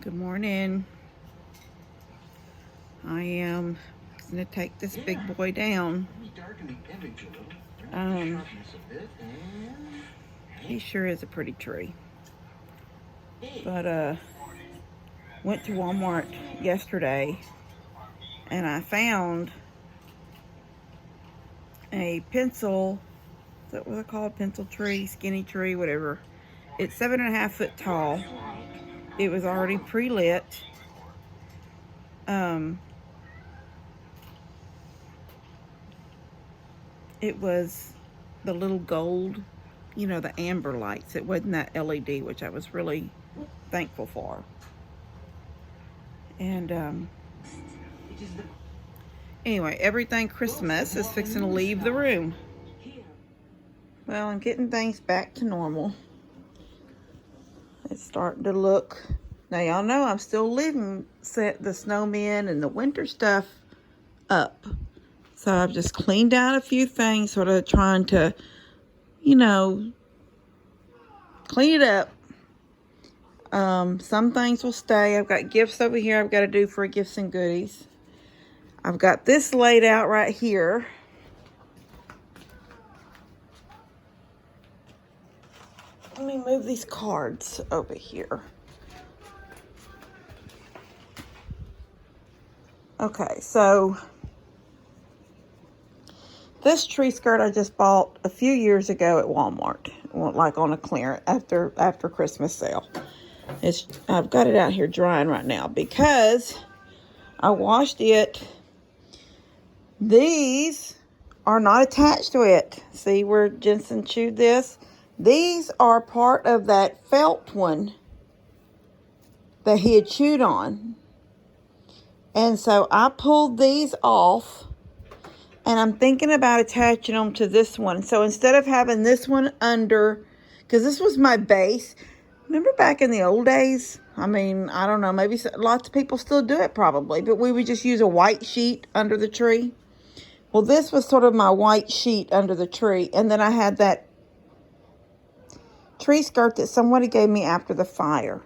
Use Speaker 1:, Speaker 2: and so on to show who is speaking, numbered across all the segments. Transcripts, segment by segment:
Speaker 1: Good morning. I am going to take this big boy down. He sure is a pretty tree. But went to Walmart yesterday and I found a pencil. Is that what they call it? Pencil tree, skinny tree, whatever. It's 7.5 foot tall. It was already pre-lit. It was the little gold, the amber lights. It wasn't that LED, which I was really thankful for. And anyway, everything Christmas is fixing to leave the room. Well, I'm getting things back to normal. It's starting to look. Now, y'all know I'm still leaving the snowmen and the winter stuff up. So I've just cleaned out a few things, sort of trying to, clean it up. Some things will stay. I've got gifts over here I've got to do for gifts and goodies. I've got this laid out right here. Let me move these cards over here. Okay, so this tree skirt I just bought a few years ago at Walmart, like on a clearance after Christmas sale. I've got it out here drying right now because I washed it. These are not attached to it. See where Jensen chewed this? These are part of that felt one that he had chewed on. And so I pulled these off. And I'm thinking about attaching them to this one. So instead of having this one under, because this was my base. Remember back in the old days? I mean, I don't know. Maybe lots of people still do it probably. But we would just use a white sheet under the tree. Well, this was sort of my white sheet under the tree. And then I had that tree skirt that somebody gave me after the fire.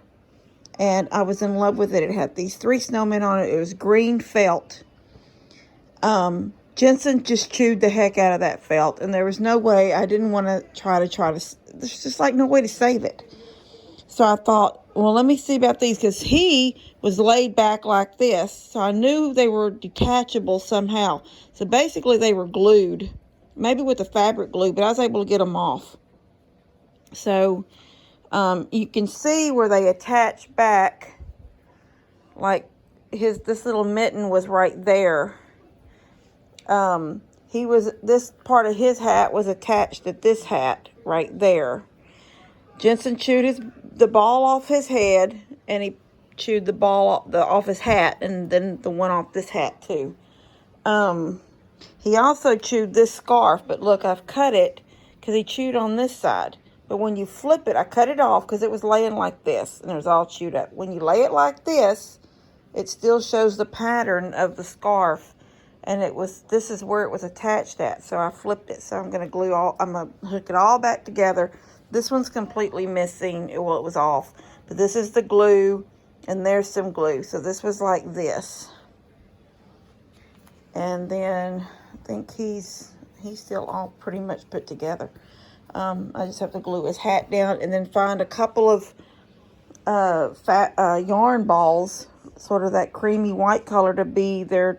Speaker 1: And I was in love with it. It had these 3 snowmen on it. It was green felt. Jensen just chewed the heck out of that felt, and there was no way. I didn't want to try to. There's just like no way to save it. So I thought, well, let me see about these, because he was laid back like this, so I knew they were detachable somehow. So basically, they were glued, maybe with the fabric glue, but I was able to get them off. So you can see where they attach back, like this little mitten was right there. This part of his hat was attached to this hat right there. Jensen chewed the ball off his head, and he chewed the ball off his hat, and then the one off this hat too. He also chewed this scarf, but look, I've cut it because he chewed on this side. But when you flip it, I cut it off because it was laying like this, and it was all chewed up. When you lay it like this, it still shows the pattern of the scarf. And this is where it was attached at. So I flipped it. So I'm going to hook it all back together. This one's completely missing. Well, it was off. But this is the glue. And there's some glue. So this was like this. And then I think he's still all pretty much put together. I just have to glue his hat down. And then find a couple of yarn balls. Sort of that creamy white color to be their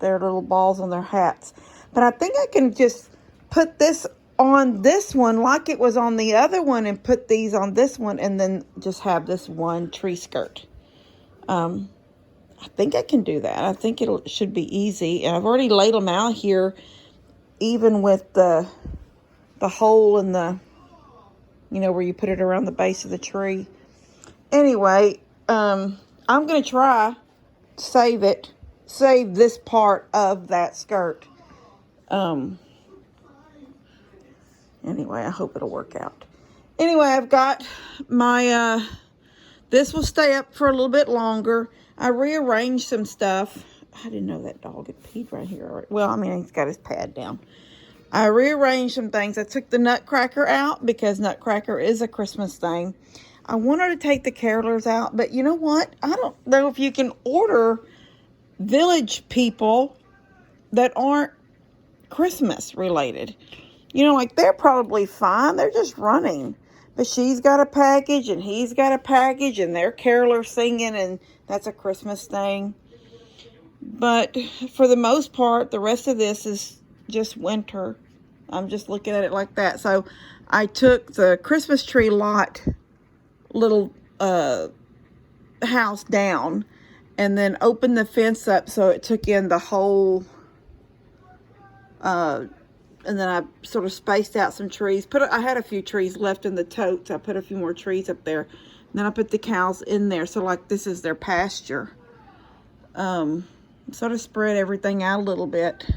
Speaker 1: little balls on their hats. But I think I can just put this on this one like it was on the other one and put these on this one and then just have this one tree skirt. I think I can do that. I think it should be easy. And I've already laid them out here, even with the hole in the, where you put it around the base of the tree. Anyway, I'm going to try to save this part of that skirt. Anyway, I hope it'll work out. Anyway, I've got my, this will stay up for a little bit longer. I rearranged some stuff. I didn't know that dog had peed right here already. Well, I mean, he's got his pad down. I rearranged some things. I took the Nutcracker out because Nutcracker is a Christmas thing. I want her to take the carolers out, but you know what? I don't know if you can order Village people that aren't Christmas related. You know, like they're probably fine. They're just running. But she's got a package and he's got a package and they're caroler singing and that's a Christmas thing. But for the most part, the rest of this is just winter. I'm just looking at it like that. So I took the Christmas tree lot little house down and then opened the fence up so it took in the whole and then I sort of spaced out some trees. I had a few trees left in the totes. I put a few more trees up there. And then I put the cows in there. So like this is their pasture. Sort of spread everything out a little bit.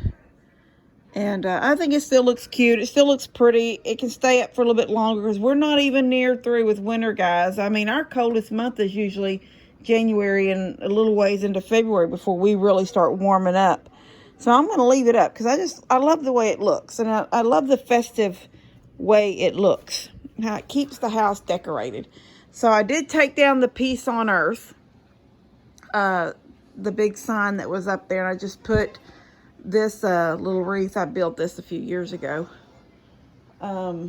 Speaker 1: And I think it still looks cute. It still looks pretty. It can stay up for a little bit longer because we're not even near through with winter, guys. I mean, our coldest month is usually January and a little ways into February before we really start warming up. So I'm going to leave it up because I love the way it looks. And I love the festive way it looks. How it keeps the house decorated. So I did take down the Peace on Earth. The big sign that was up there. And I just put this little wreath. I built this a few years ago. I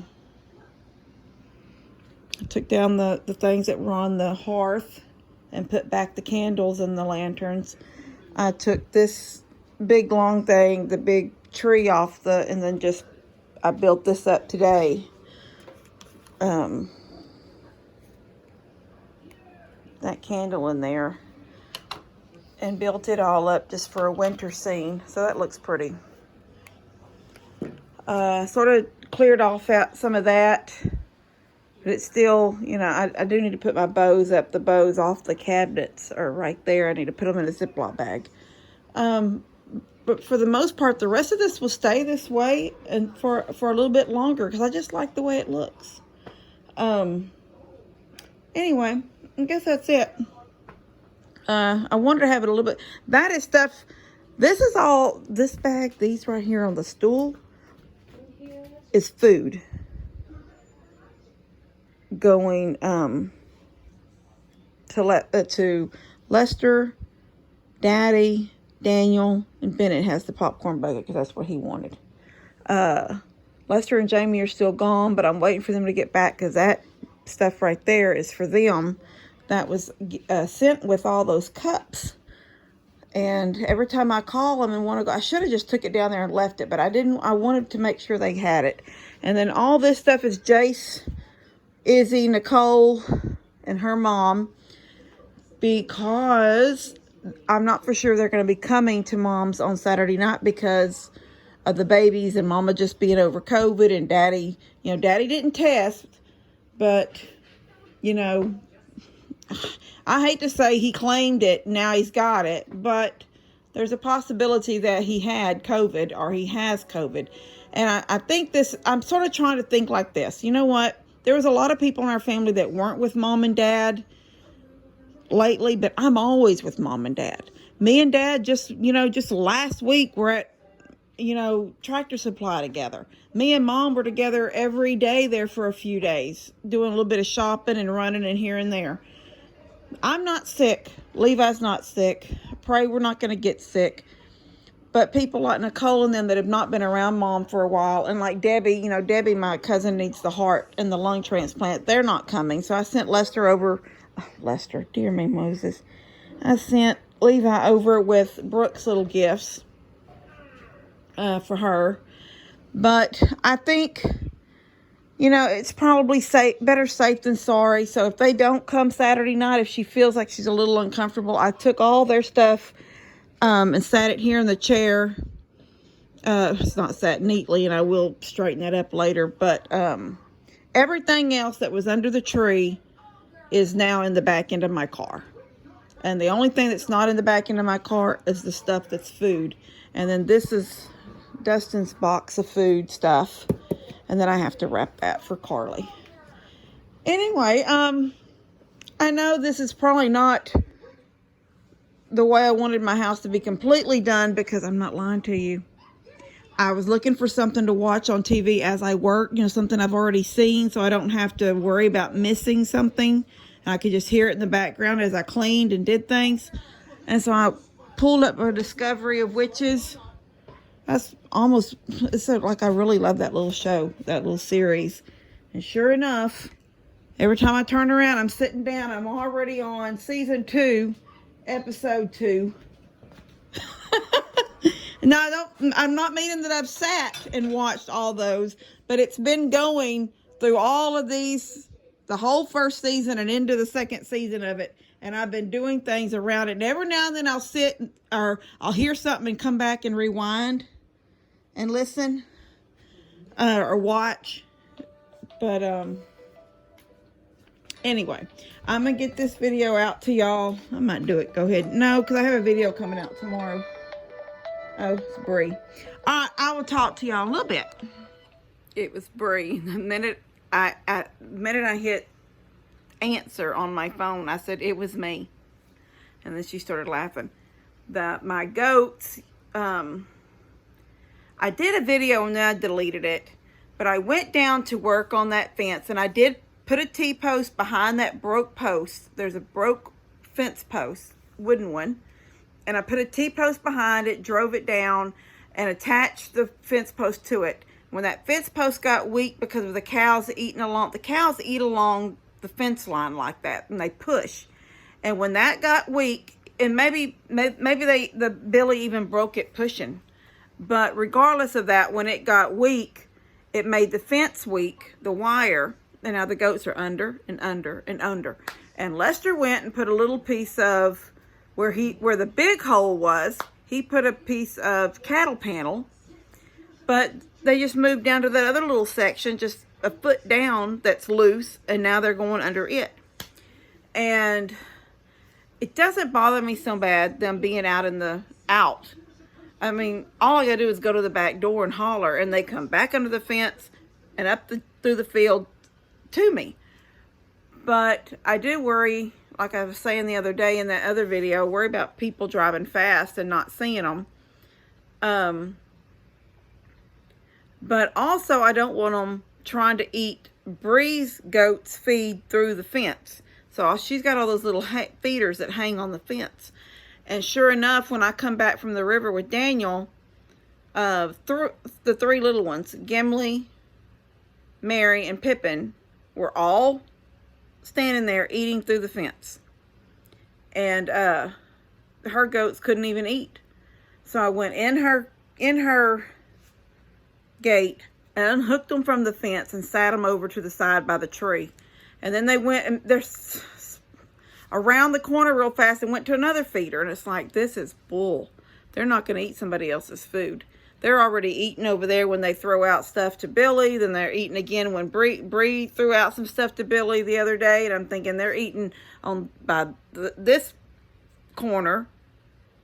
Speaker 1: took down the things that were on the hearth and put back the candles and the lanterns. I took this big long thing, the big tree off and then I built this up today. That candle in there and built it all up just for a winter scene. So that looks pretty. Sort of cleared off out some of that, but it's still, you know, I do need to put my bows up. The bows off the cabinets are right there. I need to put them in a Ziploc bag. But for the most part, the rest of this will stay this way and for a little bit longer because I just like the way it looks. Anyway, I guess that's it. I wanted to have it a little bit. That is stuff. This is all, this bag, these right here on the stool is food going to Lester, Daddy, Daniel, and Bennett has the popcorn bucket because that's what he wanted. Lester and Jamie are still gone, but I'm waiting for them to get back because that stuff right there is for them. That was sent with all those cups. And every time I call them and want to go, I should have just took it down there and left it, but I didn't. I wanted to make sure they had it. And then all this stuff is Jace, Izzy, Nicole, and her mom, because I'm not for sure they're going to be coming to Mom's on Saturday night because of the babies and Mama just being over COVID and Daddy, you know, Daddy didn't test, but, you know, I hate to say he claimed it, now he's got it, but there's a possibility that he had COVID or he has COVID. And I think I'm sort of trying to think like this. You know what? There was a lot of people in our family that weren't with Mom and Dad lately, but I'm always with Mom and Dad. Me and Dad just last week we're at, Tractor Supply together. Me and Mom were together every day there for a few days, doing a little bit of shopping and running and here and there. I'm not sick. Levi's not sick. I pray we're not going to get sick. But people like Nicole and them that have not been around Mom for a while, and like Debbie, Debbie, my cousin, needs the heart and the lung transplant. They're not coming. So I sent Lester over. Lester, dear me, Moses. I sent Levi over with Brooke's little gifts for her. But I think, it's probably better safe than sorry. So if they don't come Saturday night, if she feels like she's a little uncomfortable, I took all their stuff and sat it here in the chair. It's not sat neatly, and I will straighten that up later. But everything else that was under the tree is now in the back end of my car. And the only thing that's not in the back end of my car is the stuff that's food. And then this is Dustin's box of food stuff. And then I have to wrap that for Carly. Anyway, I know this is probably not the way I wanted my house to be completely done, because I'm not lying to you. I was looking for something to watch on TV as I work, you know, something I've already seen, so I don't have to worry about missing something. I could just hear it in the background as I cleaned and did things. And so I pulled up a Discovery of Witches. That's almost, it's like I really love that little show, that little series. And sure enough, every time I turn around, I'm sitting down, I'm already on season 2, episode 2. No, I'm not meaning that I've sat and watched all those, but it's been going through all of these, the whole first season and into the second season of it. And I've been doing things around it. And every now and then I'll sit or I'll hear something and come back and rewind and listen or watch. But anyway, I'm going to get this video out to y'all. I might do it. Go ahead. No, because I have a video coming out tomorrow. Oh, it's Bree. I will talk to y'all a little bit. It was Bree. The minute I hit answer on my phone, I said it was me, and then she started laughing. My goats. I did a video and then I deleted it, but I went down to work on that fence, and I did put a T-post behind that broke post. There's a broke fence post, wooden one. And I put a T-post behind it, drove it down, and attached the fence post to it. When that fence post got weak because of the cows eating along, the cows eat along the fence line like that, and they push. And when that got weak, and maybe the Billy even broke it pushing. But regardless of that, when it got weak, it made the fence weak, the wire, and now the goats are under and under and under. And Lester went and put a little piece of where the big hole was, he put a piece of cattle panel, but they just moved down to that other little section, just a foot down, that's loose, and now they're going under it. And it doesn't bother me so bad, them being out I mean, all I gotta do is go to the back door and holler, and they come back under the fence and up through the field to me. But I do worry, like I was saying the other day in that other video, worry about people driving fast and not seeing them. But also I don't want them trying to eat Bree's goats' feed through the fence. So she's got all those little feeders that hang on the fence. And sure enough, when I come back from the river with Daniel, the 3 little ones, Gimli, Mary, and Pippin, were all standing there eating through the fence, and her goats couldn't even eat. So I went in her gate and unhooked them from the fence and sat them over to the side by the tree. And then they went and they're around the corner real fast and went to another feeder. And it's like, this is bull. They're not going to eat somebody else's food. They're already eating over there when they throw out stuff to Billy. Then they're eating again when Bree threw out some stuff to Billy the other day. And I'm thinking they're eating by this corner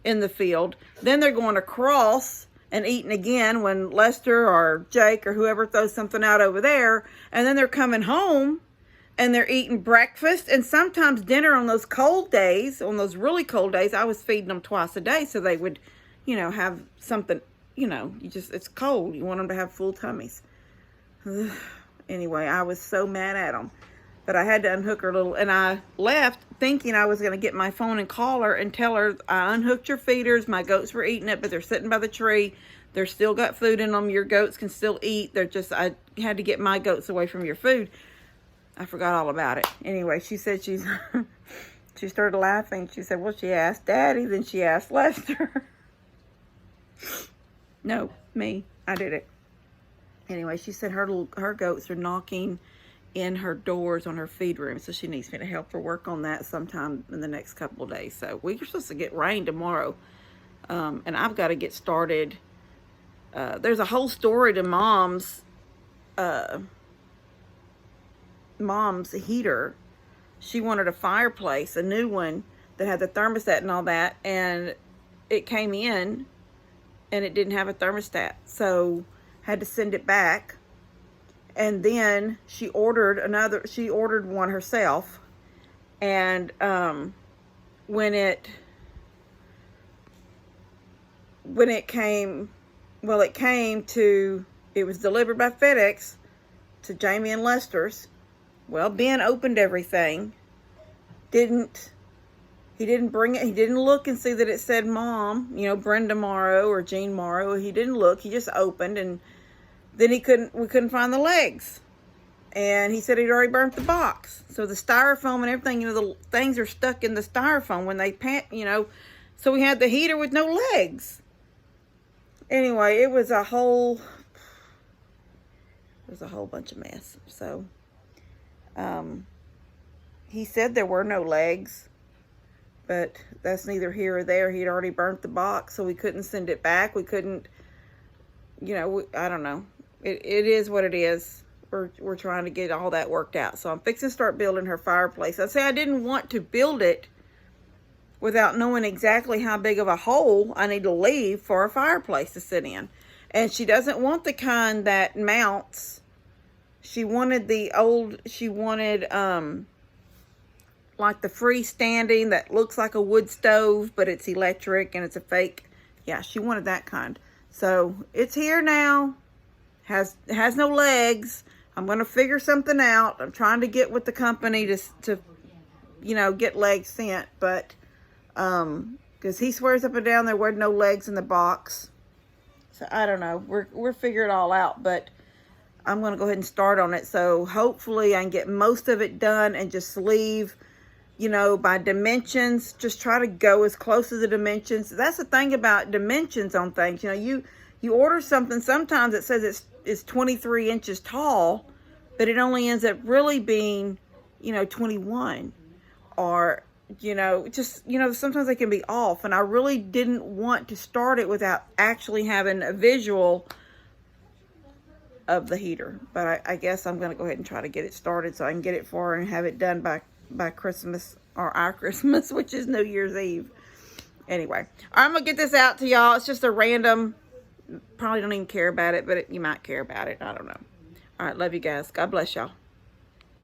Speaker 1: in the field. Then they're going across and eating again when Lester or Jake or whoever throws something out over there. And then they're coming home and they're eating breakfast and sometimes dinner on those cold days. On those really cold days, I was feeding them twice a day so they would, have something. It's cold. You want them to have full tummies. Anyway, I was so mad at them. But I had to unhook her and I left thinking I was going to get my phone and call her and tell her, I unhooked your feeders. My goats were eating it, but they're sitting by the tree. They're still got food in them. Your goats can still eat. I had to get my goats away from your food. I forgot all about it. Anyway, she said she started laughing. She said, well, she asked Daddy, then she asked Lester. No, me. I did it. Anyway, she said her goats are knocking in her doors on her feed room, so she needs me to help her work on that sometime in the next couple of days. So we're supposed to get rain tomorrow, and I've got to get started. There's a whole story to Mom's heater. She wanted a fireplace, a new one that had the thermostat and all that, and it came in and it didn't have a thermostat, so had to send it back. And then she ordered one herself, and when it Well, it was delivered by FedEx to Jamie and Lester's. Well, Ben opened everything. He didn't bring it. He didn't look and see that it said Mom, Brenda Morrow or Jean Morrow. He didn't look. He just opened, and then we couldn't find the legs. And he said he'd already burnt the box. So the styrofoam and everything, the things are stuck in the styrofoam when they so we had the heater with no legs. Anyway, it was a whole bunch of mess. So, he said there were no legs, but that's neither here or there. He'd already burnt the box, so we couldn't send it back. We couldn't, I don't know. It is what it is. We're trying to get all that worked out. So I'm fixing to start building her fireplace. I didn't want to build it without knowing exactly how big of a hole I need to leave for a fireplace to sit in. And she doesn't want the kind that mounts. She wanted like the freestanding that looks like a wood stove, but it's electric and it's a fake. Yeah, she wanted that kind. So it's here now. Has no legs. I'm going to figure something out. I'm trying to get with the company to get legs sent, but because he swears up and down there were no legs in the box. So I don't know. We're figuring it all out, but I'm going to go ahead and start on it. So hopefully I can get most of it done and just leave, by dimensions. Just try to go as close to the dimensions. That's the thing about dimensions on things. You order something, sometimes it says it's 23 inches tall, but it only ends up really being, 21. Or, sometimes they can be off. And I really didn't want to start it without actually having a visual of the heater. But I guess I'm going to go ahead and try to get it started so I can get it for her and have it done by Christmas, or our Christmas, which is New Year's Eve. Anyway, I'm going to get this out to y'all. It's just a random, probably don't even care about it, but you might care about it. I don't know. All right, love you guys. God bless y'all.